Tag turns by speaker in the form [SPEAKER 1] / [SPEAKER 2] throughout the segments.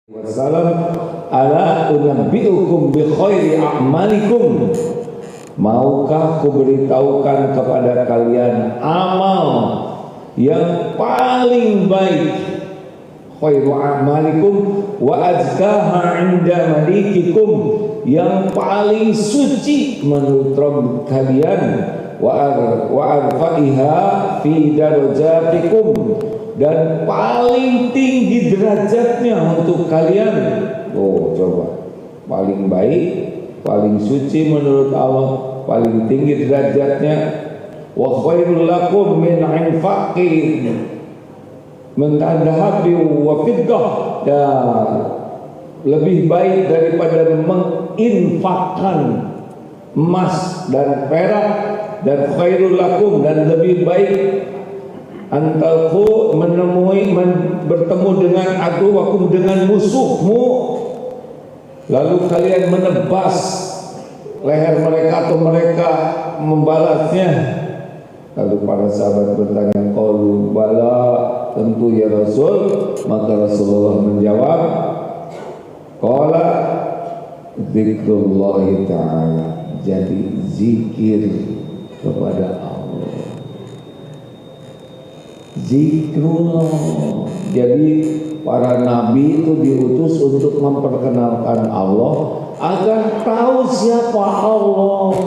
[SPEAKER 1] Wassalam, ala unabbiukum bi khairi a'malikum. Maukah kuberitahukan kepada kalian amal yang paling baik, khairu a'malikum wa azkaha 'inda malikikum, yang paling suci menurut Rabb kalian, wa arfa'iha fi darajatikum, dan paling tinggi derajatnya untuk kalian. Oh, coba, paling baik, paling suci menurut Allah, paling tinggi derajatnya. Wa khairul lakum min infaqin min dhahabi wa fiddah, dan lebih baik daripada menginfakkan emas dan perak, dan khairul lakum, dan lebih baik antalku bertemu dengan aduwakum, dengan musuhmu, lalu kalian menebas leher mereka atau mereka membalasnya. Lalu para sahabat bertanya, qalu bala, tentu ya Rasul. Maka Rasulullah menjawab, qala dzikrullahi ta'ala, jadi zikir kepada Allah. Zikrullah. Jadi para nabi itu diutus untuk memperkenalkan Allah agar tahu siapa Allah.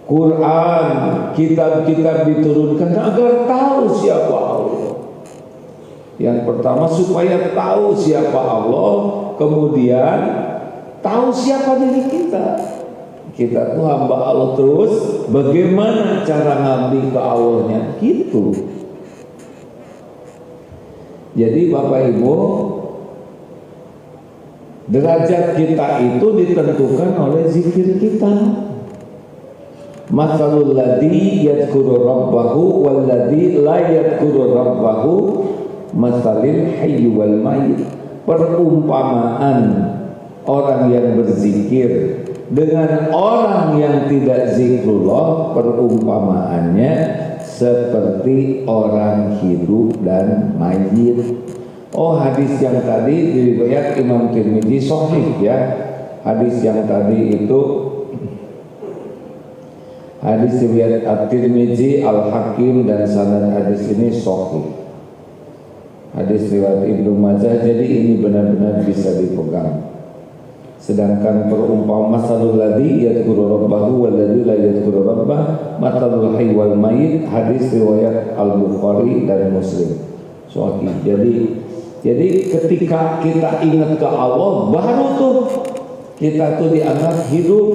[SPEAKER 1] Quran, kitab-kitab diturunkan agar tahu siapa Allah. Yang pertama supaya tahu siapa Allah, kemudian tahu siapa diri kita. Kita tuh hamba Allah, terus bagaimana cara ngabdi ke Allahnya, gitu. Jadi Bapak Ibu, derajat kita itu ditentukan oleh zikir kita. Matsalul ladzi yadhkuru rabbahu wal ladzi la yadhkuru rabbahu matsalil hayy wal mayyit. Perumpamaan orang yang berzikir dengan orang yang tidak zikrullah, perumpamaannya seperti orang hidup dan mayit. Oh, hadis yang tadi diriwayat Imam Tirmidzi sahih ya. Hadis yang tadi itu hadis riwayat At-Tirmidzi, Al-Hakim, dan sanad hadis ini sahih. Hadis riwayat Ibnu Majah, jadi ini benar-benar bisa dipegang. Sedangkan perumpamaan masalul ladzi yadhkuru rabbahu wal ladzi la yadhkuru rabbah matalul hayy wal mayyit, hadis riwayat Al-Bukhari dan Muslim. Sahih. Jadi ketika kita ingat ke Allah, baru tuh kita tuh dianggap hidup.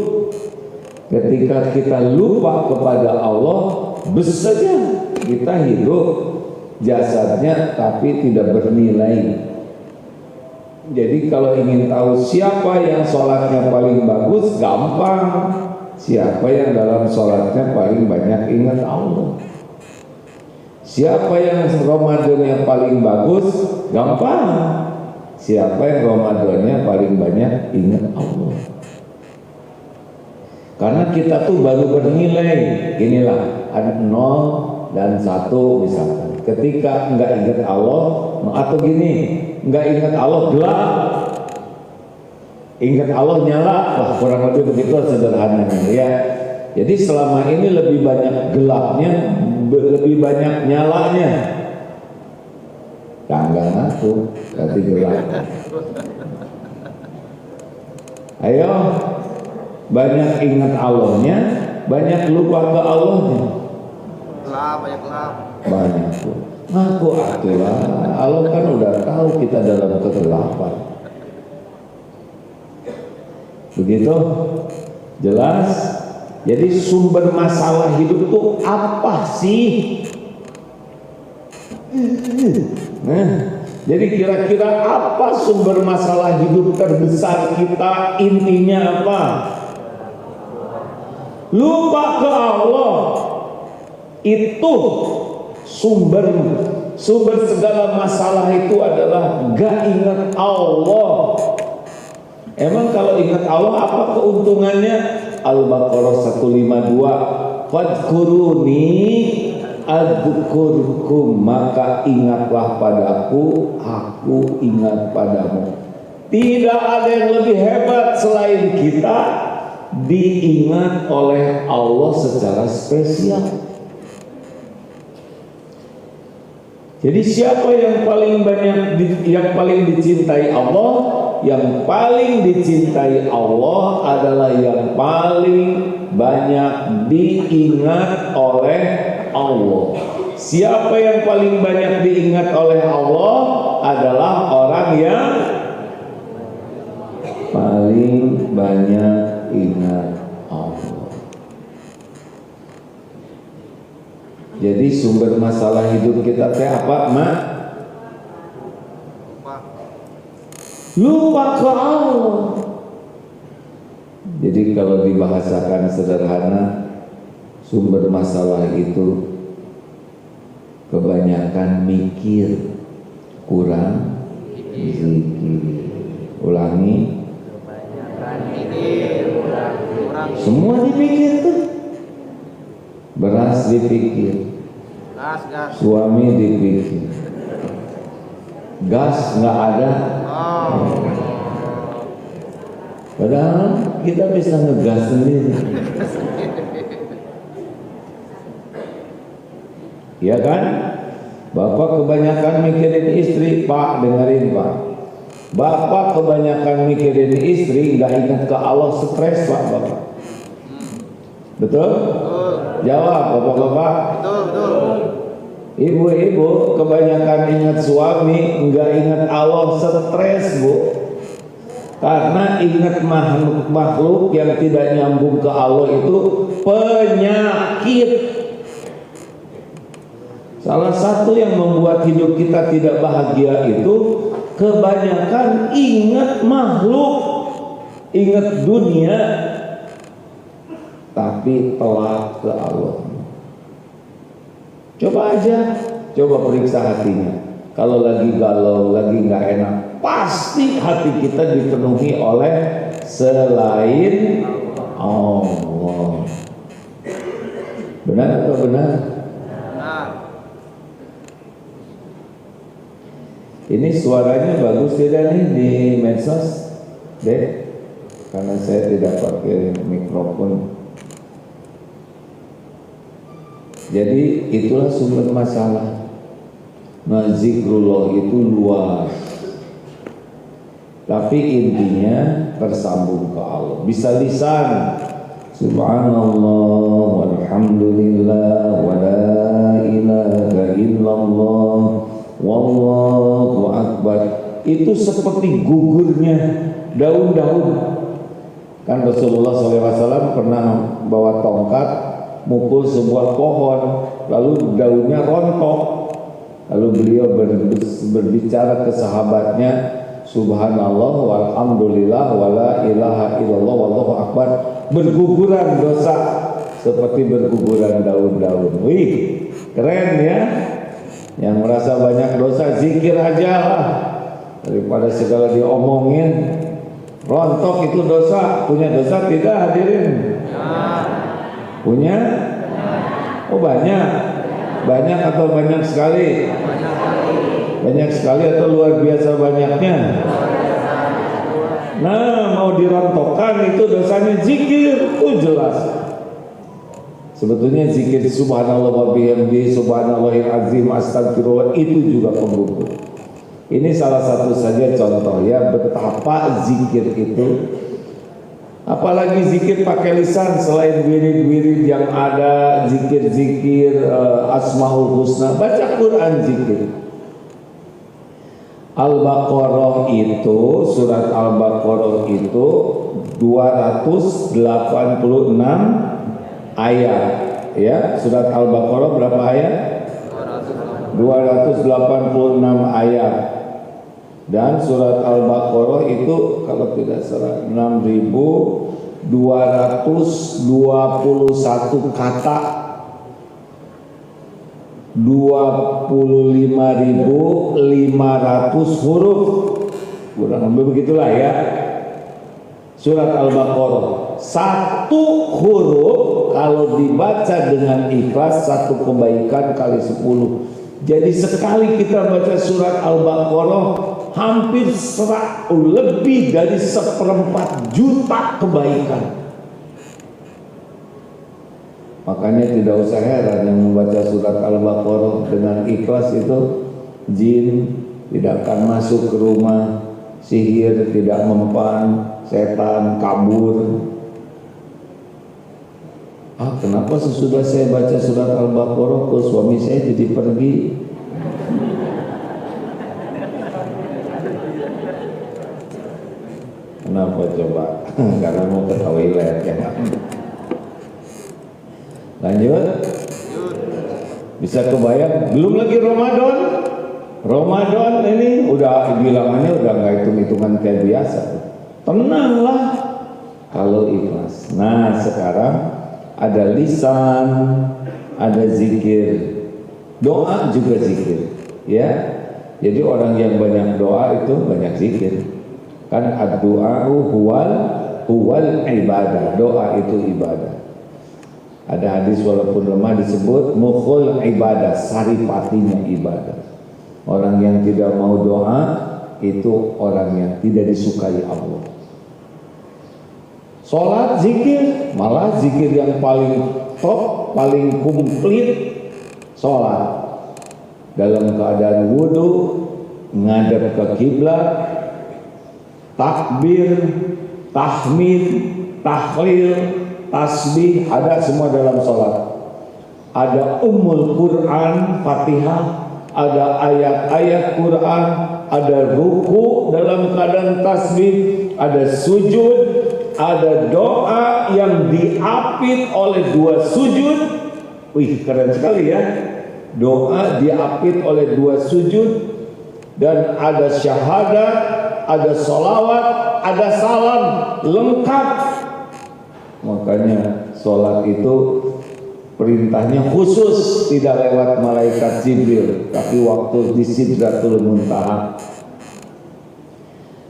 [SPEAKER 1] Ketika kita lupa kepada Allah, besarnya kita hidup jasadnya tapi tidak bernilai. Jadi kalau ingin tahu siapa yang sholatnya paling bagus, gampang. Siapa yang dalam sholatnya paling banyak ingat Allah. Siapa yang Ramadannya paling bagus, gampang. Siapa yang Ramadannya paling banyak ingat Allah. Karena kita tuh baru bernilai. Inilah ada 0 dan 1 misalkan. Ketika enggak ingat Allah, atau gini, enggak ingat Allah gelap, ingat Allah nyala. Wah, kurang lebih begitu sederhananya ya. Jadi selama ini lebih banyak gelapnya, lebih banyak nyalanya. Enggak ngaku, berarti gelap. Ayo, banyak ingat Allahnya, banyak lupa ke Allahnya.
[SPEAKER 2] Banyak gelap.
[SPEAKER 1] Banyak tuh. Ngaku atulah. Allah kan udah tahu kita dalam kegelapan. Begitu? Jelas? Jadi sumber masalah hidup itu apa sih? Nah, jadi kira-kira apa sumber masalah hidup terbesar kita? Intinya apa? Lupa ke Allah. Itu sumber segala masalah itu adalah gak ingat Allah. Emang kalau ingat Allah apa keuntungannya? Al-Baqarah 152, fadkuruni adzkurkum, maka ingatlah padaku, aku ingat padamu. Tidak ada yang lebih hebat selain kita diingat oleh Allah secara spesial. Jadi siapa yang paling banyak yang paling dicintai Allah? Yang paling dicintai Allah adalah yang paling banyak diingat oleh Allah. Siapa yang paling banyak diingat oleh Allah adalah orang yang paling banyak ingat Allah. Jadi sumber masalah hidup kita teh apa, Mak? Lupa ke Allah. Jadi kalau dibahasakan sederhana, sumber masalah itu kebanyakan mikir, kurang zikir. Ulangi, kebanyakan mikir, kurang. Semua dipikir tuh. Beras dipikir, suami dipikir, gas nggak ada. Padahal kita bisa ngegas sendiri. Ya kan? Bapak kebanyakan mikirin istri, Pak, dengerin Pak. Bapak kebanyakan mikirin istri, nggak ingat ke Allah, stres Pak, Bapak. Betul? Jawab Bapak-bapak.
[SPEAKER 2] Betul.
[SPEAKER 1] Ibu-ibu kebanyakan ingat suami, nggak ingat Allah, stres Bu. Karena ingat makhluk yang tidak nyambung ke Allah itu penyakit. Salah satu yang membuat hidup kita tidak bahagia itu kebanyakan ingat makhluk, ingat dunia, tapi telat ke Allah. Coba aja, coba periksa hatinya. Kalau lagi galau, lagi nggak enak, pasti hati kita dipenuhi oleh selain Allah. Benar atau benar? Ini suaranya bagus tidak nih di medsos, Dek? Karena saya tidak pakai mikrofon. Jadi itulah sumber masalah. Nah, zikrullah itu luas, tapi intinya tersambung ke Allah. Bisa lisan, subhanallah, walhamdulillah, wa la ilaha illallah, wallahu akbar. Itu seperti gugurnya daun-daun. Kan Rasulullah SAW pernah bawa tongkat mukul sebuah pohon, lalu daunnya rontok. Lalu beliau berbicara ke sahabatnya, subhanallah walhamdulillah wala ilaha illallah wallahu akbar. Berguguran dosa seperti berguguran daun-daun. Wih, keren ya. Yang merasa banyak dosa zikir aja lah, daripada segala diomongin. Rontok itu dosa. Punya dosa tidak hadirin? Punya? Oh banyak. Banyak atau banyak sekali? Banyak sekali atau luar biasa banyaknya? Nah, mau dirontokkan itu dosanya zikir, itu jelas. Sebetulnya zikir subhanallah wa bihamdi, subhanallahil azim, astagfirullah, itu juga penggugur. Ini salah satu saja contoh ya betapa zikir itu. Apalagi zikir pakai lisan selain wirid-wirid yang ada, zikir-zikir Asmaul Husna, baca Quran zikir. Al-Baqarah itu, surat Al-Baqarah itu 286 ayat. Ya, surat Al-Baqarah berapa ayat? 286 ayat. Dan surat Al-Baqarah itu kalau tidak salah 6.221 kata, 25.500 huruf, kurang lebih begitulah ya. Surat Al-Baqarah Satu huruf kalau dibaca dengan ikhlas, satu kebaikan kali 10. Jadi sekali kita baca surat Al-Baqarah, hampir lebih dari 1/4 juta kebaikan. Makanya tidak usah heran yang membaca surat Al-Baqarah dengan ikhlas itu jin tidak akan masuk ke rumah, sihir tidak mempan, setan kabur. Kenapa sesudah saya baca surat Al-Baqarah kok suami saya jadi pergi? Kenapa coba? Karena mau ke toilet ya. Lanjut. Bisa kebayang? Belum lagi Ramadan. Ramadan ini udah bilangannya udah nggak hitung-hitungan kayak biasa. Tenanglah kalau ikhlas. Nah sekarang ada lisan, ada zikir, doa juga zikir, ya. Jadi orang yang banyak doa itu banyak zikir. Kan ad-du'a'u huwal ibadah. Doa itu ibadah. Ada hadis walaupun lemah disebut mukhul ibadah, saripatinya ibadah. Orang yang tidak mau doa itu orang yang tidak disukai Allah. Sholat, zikir, malah zikir yang paling top, paling komplit sholat. Dalam keadaan wudhu, ngadep ke kiblat, takbir, tahmid, tahlil, tasbih, ada semua dalam sholat. Ada ummul Quran, Fatihah, ada ayat-ayat Quran, ada ruku dalam keadaan tasbih, ada sujud, ada doa yang diapit oleh 2 sujud. Wih, keren sekali ya. Doa diapit oleh 2 sujud, dan ada syahadat, ada sholawat, ada salam, lengkap. Makanya sholat itu perintahnya khusus, tidak lewat malaikat Jibril, tapi waktu di Sidratul Muntaha.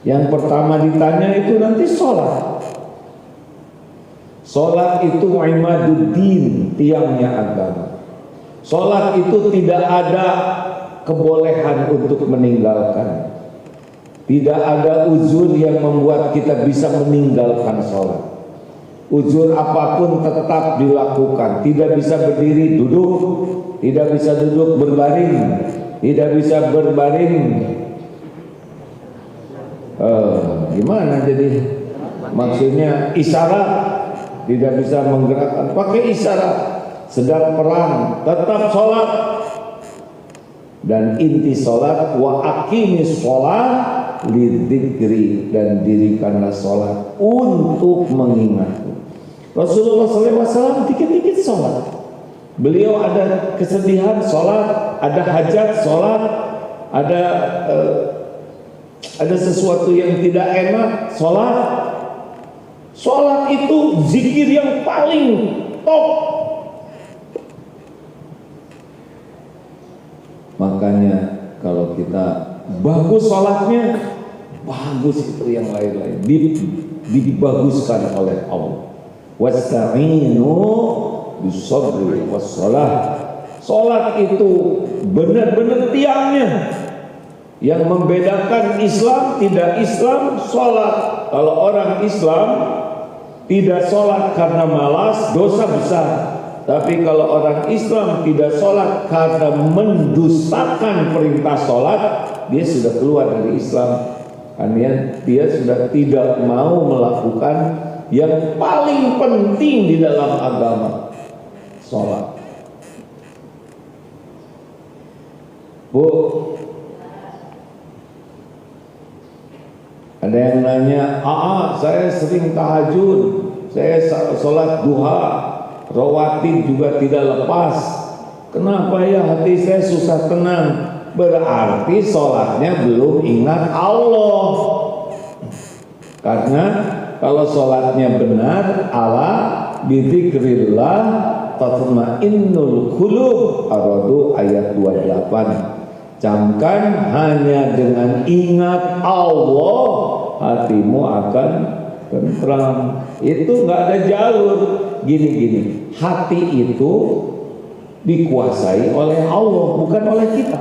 [SPEAKER 1] Yang pertama ditanya itu nanti sholat. Sholat itu imaduddin, tiangnya agama. Sholat itu tidak ada kebolehan untuk meninggalkan. Tidak ada uzur yang membuat kita bisa meninggalkan sholat. Uzur apapun tetap dilakukan. Tidak bisa berdiri, duduk. Tidak bisa duduk, berbaring. Tidak bisa berbaring. Gimana jadi? Maksudnya isyarat. Tidak bisa menggerakkan, pakai isyarat. Sedang perang, tetap sholat. Dan inti sholat, wa aqimis sholat lidzikri, dan dirikanlah sholat untuk mengingatku. Rasulullah SAW dikit-dikit sholat. Beliau ada kesedihan sholat, ada hajat sholat, ada sesuatu yang tidak enak sholat. Sholat itu zikir yang paling top. Makanya kalau kita bagus sholatnya, bagus itu yang lain-lain dibaguskan oleh Allah. Wasta'inu bis-sabri was-shalah. Sholat itu benar-benar tiangnya. Yang membedakan Islam tidak Islam sholat. Kalau orang Islam tidak sholat karena malas, dosa besar. Tapi kalau orang Islam tidak sholat karena mendustakan perintah sholat, dia sudah keluar dari Islam. Karena dia sudah tidak mau melakukan yang paling penting di dalam agama, sholat. Bu, ada yang nanya, saya sering tahajud, saya sholat duha, rawatib juga tidak lepas. Kenapa ya hati saya susah tenang? Berarti sholatnya belum ingat Allah. Karena kalau sholatnya benar, ala bidzikrillah tatma'innul qulub. Ar-Ra'd ayat 28. Camkan hanya dengan ingat Allah hatimu akan tentram. Itu nggak ada jalur. Gini, hati itu dikuasai oleh Allah, bukan oleh kita.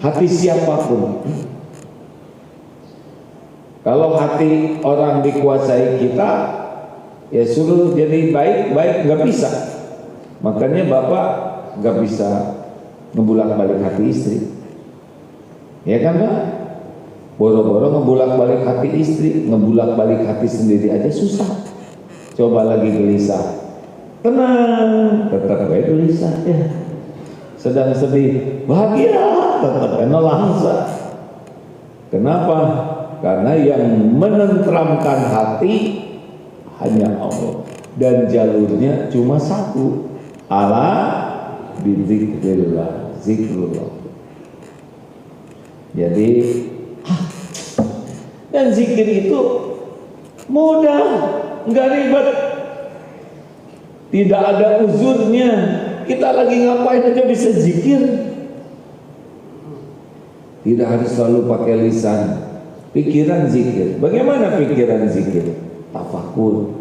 [SPEAKER 1] Hati siapapun. Kalau hati orang dikuasai kita, ya suruh jadi baik nggak bisa. Makanya bapak nggak bisa ngebulak-balik hati istri, ya kan Pak? Boro-boro ngebulak-balik hati istri, ngebulak-balik hati sendiri aja susah. Coba lagi gelisah, tenang, tetap baik gelisah ya. Sedang sedih, bahagia, tetap nelangsa. Kenapa? Karena yang menenteramkan hati hanya Allah, dan jalurnya cuma satu, ala bizikrillah, zikrullah. Jadi dan zikir itu mudah, nggak ribet, tidak ada uzurnya. Kita lagi ngapain aja bisa zikir, tidak harus selalu pakai lisan. Pikiran zikir. Bagaimana pikiran zikir? Tafakur.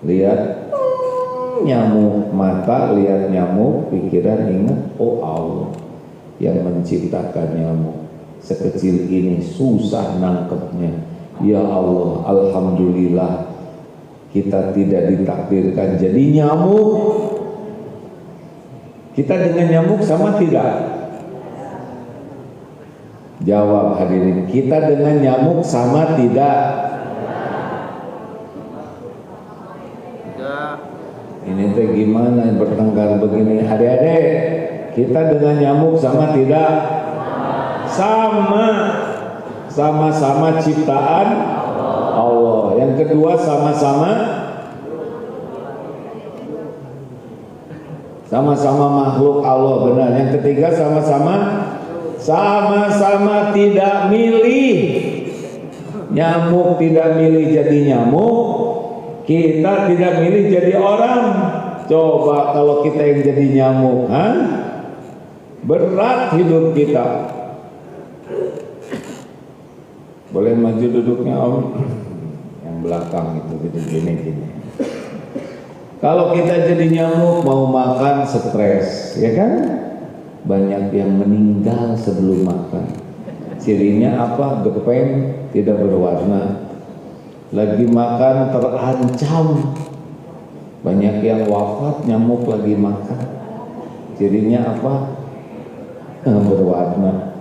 [SPEAKER 1] Lihat nyamuk, mata lihat nyamuk, pikiran ingat, oh Allah yang menciptakan nyamuk. Sekecil ini susah nangkepnya. Ya Allah, alhamdulillah kita tidak ditakdirkan jadi nyamuk. Kita dengan nyamuk sama tidak? Jawab hadirin, kita dengan nyamuk sama tidak?
[SPEAKER 2] Tidak.
[SPEAKER 1] Ini teh gimana bertengkar begini? Adik-adik, kita dengan nyamuk sama tidak? Sama. Sama-sama ciptaan Allah. Yang kedua sama-sama makhluk Allah, benar. Yang ketiga sama-sama tidak milih. Nyamuk tidak milih jadi nyamuk, kita tidak milih jadi orang. Coba kalau kita yang jadi nyamuk, berat hidup kita. Boleh maju duduknya Om? Yang belakang itu gini. Kalau kita jadi nyamuk mau makan stres, ya kan? Banyak yang meninggal sebelum makan. Cirinya apa? Gepeng, tidak berwarna. Lagi makan terancam. Banyak yang wafat nyamuk lagi makan. Cirinya apa? Berwarna.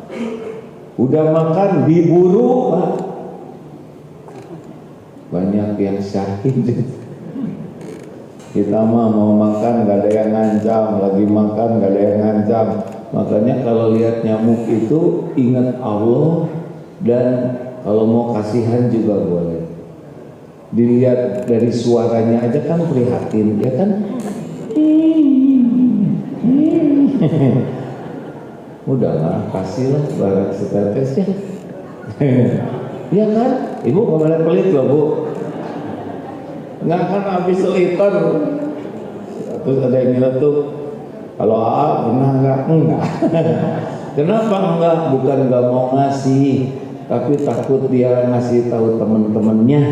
[SPEAKER 1] Udah makan diburu, Pak. Banyak yang syahid. Kita mah mau makan gak ada yang ngancam, lagi makan gak ada yang ngancam. Makanya kalau lihat nyamuk itu ingat Allah, dan kalau mau kasihan juga boleh. Dilihat dari suaranya aja kan prihatin, ya kan? Udahlah, kasihlah barang setetes ya. Iya kan? Ibu kemarin pelit loh Bu. Nggak kan habis liter. Terus ada yang nyeletuk, kalau AA pernah nggak? Enggak. Kenapa enggak? Bukan nggak mau ngasih, tapi takut dia ngasih tahu temen-temennya.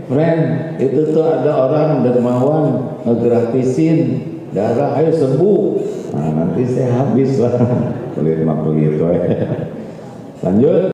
[SPEAKER 1] Friend, itu tuh ada orang dermawan ngegratisin darah, ayo sembuh. Nah nanti saya habis lah. Pelit mah begitu. Lanjut.